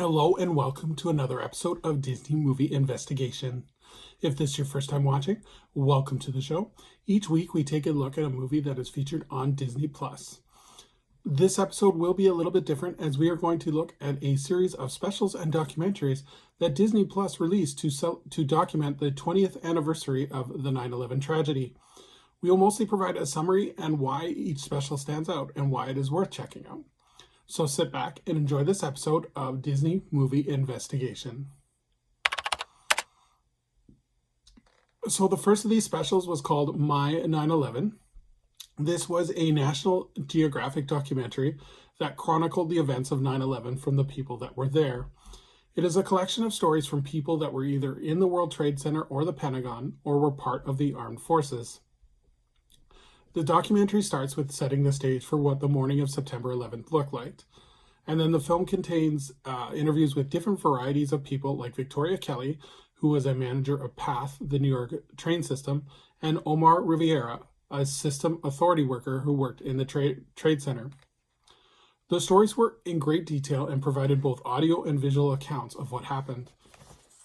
Hello and welcome to another episode of Disney Movie Investigation. If this is your first time watching, welcome to the show. Each week we take a look at a movie that is featured on Disney+. This episode will be a little bit different as we are going to look at a series of specials and documentaries that Disney+ released to document the 20th anniversary of the 9/11 tragedy. We will mostly provide a summary and why each special stands out and why it is worth checking out. So sit back and enjoy this episode of Disney Movie Investigation. So the first of these specials was called My 9/11. This was a National Geographic documentary that chronicled the events of 9/11 from the people that were there. It is a collection of stories from people that were either in the World Trade Center or the Pentagon or were part of the armed forces. The documentary starts with setting the stage for what the morning of September 11th looked like. And then the film contains interviews with different varieties of people like Victoria Kelly, who was a manager of PATH, the New York train system, and Omar Riviera, a system authority worker who worked in the trade center. The stories were in great detail and provided both audio and visual accounts of what happened.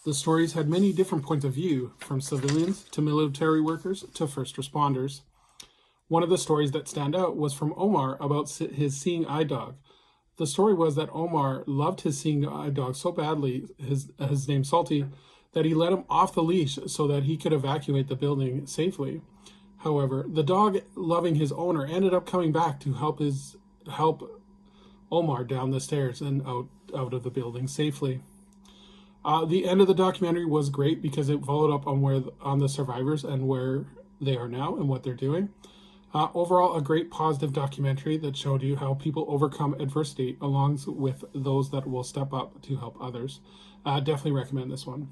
The stories had many different points of view, from civilians to military workers to first responders. One of the stories that stand out was from Omar about his seeing eye dog. The story was that Omar loved his seeing eye dog so badly, his name Salty, that he let him off the leash so that he could evacuate the building safely. However, the dog, loving his owner, ended up coming back to help Omar down the stairs and out of the building safely. The end of the documentary was great because it followed up on the survivors and where they are now and what they're doing. Overall, a great positive documentary that showed you how people overcome adversity along with those that will step up to help others. Definitely recommend this one.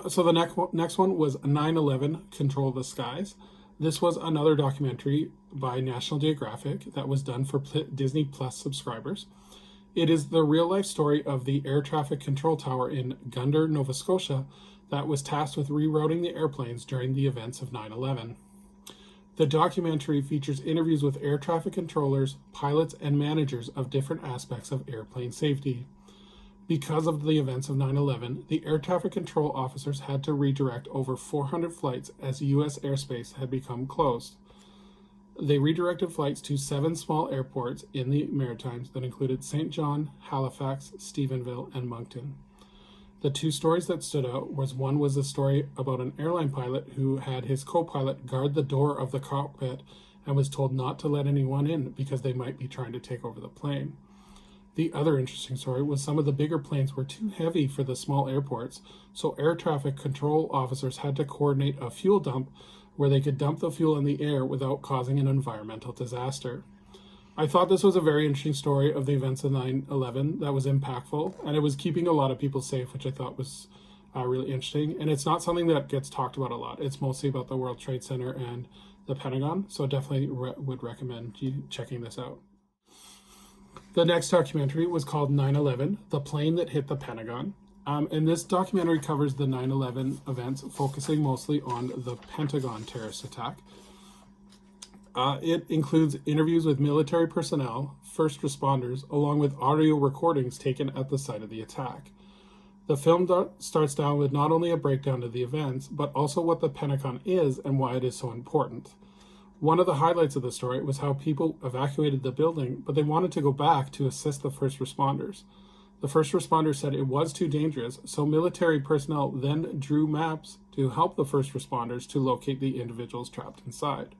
So the next one was 9/11 Control the Skies. This was another documentary by National Geographic that was done for Disney Plus subscribers. It is the real-life story of the air traffic control tower in Gunda, Nova Scotia, that was tasked with rerouting the airplanes during the events of 9/11. The documentary features interviews with air traffic controllers, pilots, and managers of different aspects of airplane safety. Because of the events of 9/11, the air traffic control officers had to redirect over 400 flights as U.S. airspace had become closed. They redirected flights to 7 small airports in the Maritimes that included St. John, Halifax, Stephenville, and Moncton. The two stories that stood out one was a story about an airline pilot who had his co-pilot guard the door of the cockpit and was told not to let anyone in because they might be trying to take over the plane. The other interesting story was some of the bigger planes were too heavy for the small airports, so air traffic control officers had to coordinate a fuel dump where they could dump the fuel in the air without causing an environmental disaster. I thought this was a very interesting story of the events of 9/11 that was impactful, and it was keeping a lot of people safe, which I thought was really interesting. And it's not something that gets talked about a lot. It's mostly about the World Trade Center and the Pentagon, so definitely would recommend you checking this out. The next documentary was called 9/11, The Plane That Hit the Pentagon. And this documentary covers the 9/11 events, focusing mostly on the Pentagon terrorist attack. It includes interviews with military personnel, first responders, along with audio recordings taken at the site of the attack. The film starts down with not only a breakdown of the events, but also what the Pentagon is and why it is so important. One of the highlights of the story was how people evacuated the building, but they wanted to go back to assist the first responders. The first responders said it was too dangerous, so military personnel then drew maps to help the first responders to locate the individuals trapped inside.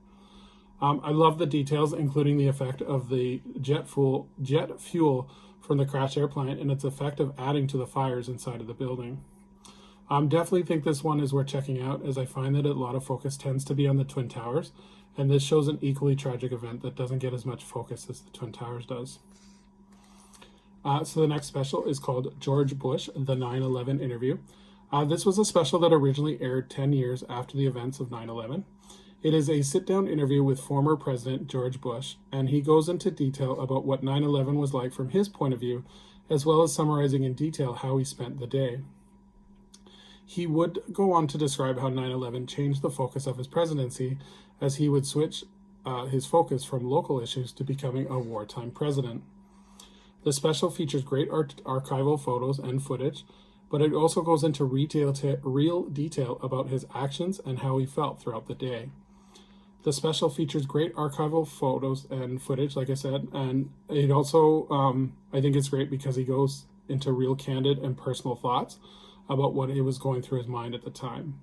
I love the details, including the effect of the jet fuel from the crashed airplane and its effect of adding to the fires inside of the building. Definitely think this one is worth checking out, as I find that a lot of focus tends to be on the Twin Towers, and this shows an equally tragic event that doesn't get as much focus as the Twin Towers does. So the next special is called George Bush, the 9/11 Interview. This was a special that originally aired 10 years after the events of 9/11. It is a sit-down interview with former President George Bush, and he goes into detail about what 9/11 was like from his point of view, as well as summarizing in detail how he spent the day. He would go on to describe how 9/11 changed the focus of his presidency, as he would switch his focus from local issues to becoming a wartime president. The special features great archival photos and footage, but it also goes into real detail about his actions and how he felt throughout the day. The special features great archival photos and footage, like I said, and it also, I think it's great because he goes into real candid and personal thoughts about what it was going through his mind at the time.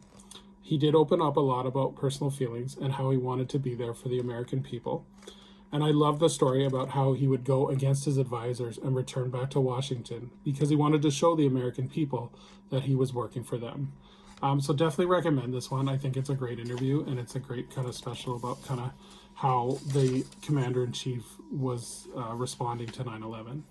He did open up a lot about personal feelings and how he wanted to be there for the American people. And I love the story about how he would go against his advisors and return back to Washington because he wanted to show the American people that he was working for them. So definitely recommend this one. I think it's a great interview, and it's a great kind of special about kind of how the commander-in-chief was responding to 9/11.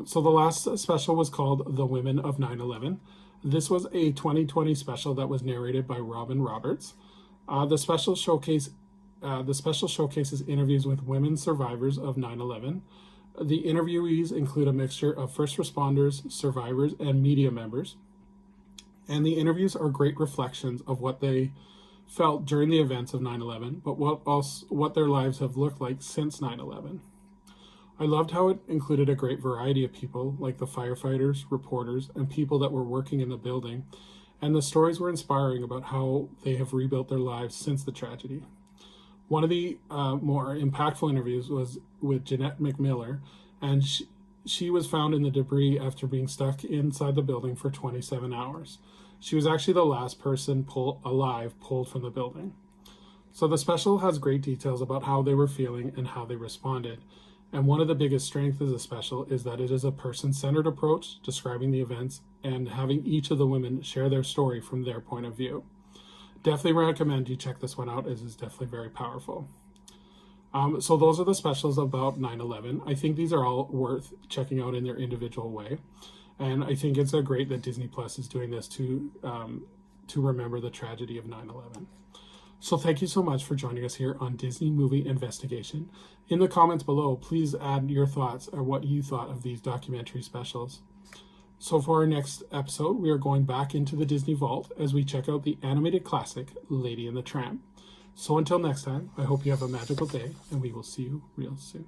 So the last special was called The Women of 9/11. This was a 2020 special that was narrated by Robin Roberts. The special showcases interviews with women survivors of 9/11. The interviewees include a mixture of first responders, survivors, and media members. And the interviews are great reflections of what they felt during the events of 9/11, but what their lives have looked like since 9/11. I loved how it included a great variety of people, like the firefighters, reporters, and people that were working in the building, and the stories were inspiring about how they have rebuilt their lives since the tragedy. One of the more impactful interviews was with Jeanette Mcmiller, and she was found in the debris after being stuck inside the building for 27 hours. She was actually the last person pulled from the building. So the special has great details about how they were feeling and how they responded. And one of the biggest strengths of the special is that it is a person-centered approach, describing the events and having each of the women share their story from their point of view. Definitely recommend you check this one out, as it's definitely very powerful. So those are the specials about 9/11. I think these are all worth checking out in their individual way. And I think it's great that Disney Plus is doing this to remember the tragedy of 9/11. So thank you so much for joining us here on Disney Movie Investigation. In the comments below, please add your thoughts or what you thought of these documentary specials. So for our next episode, we are going back into the Disney Vault as we check out the animated classic, Lady and the Tramp. So until next time, I hope you have a magical day, and we will see you real soon.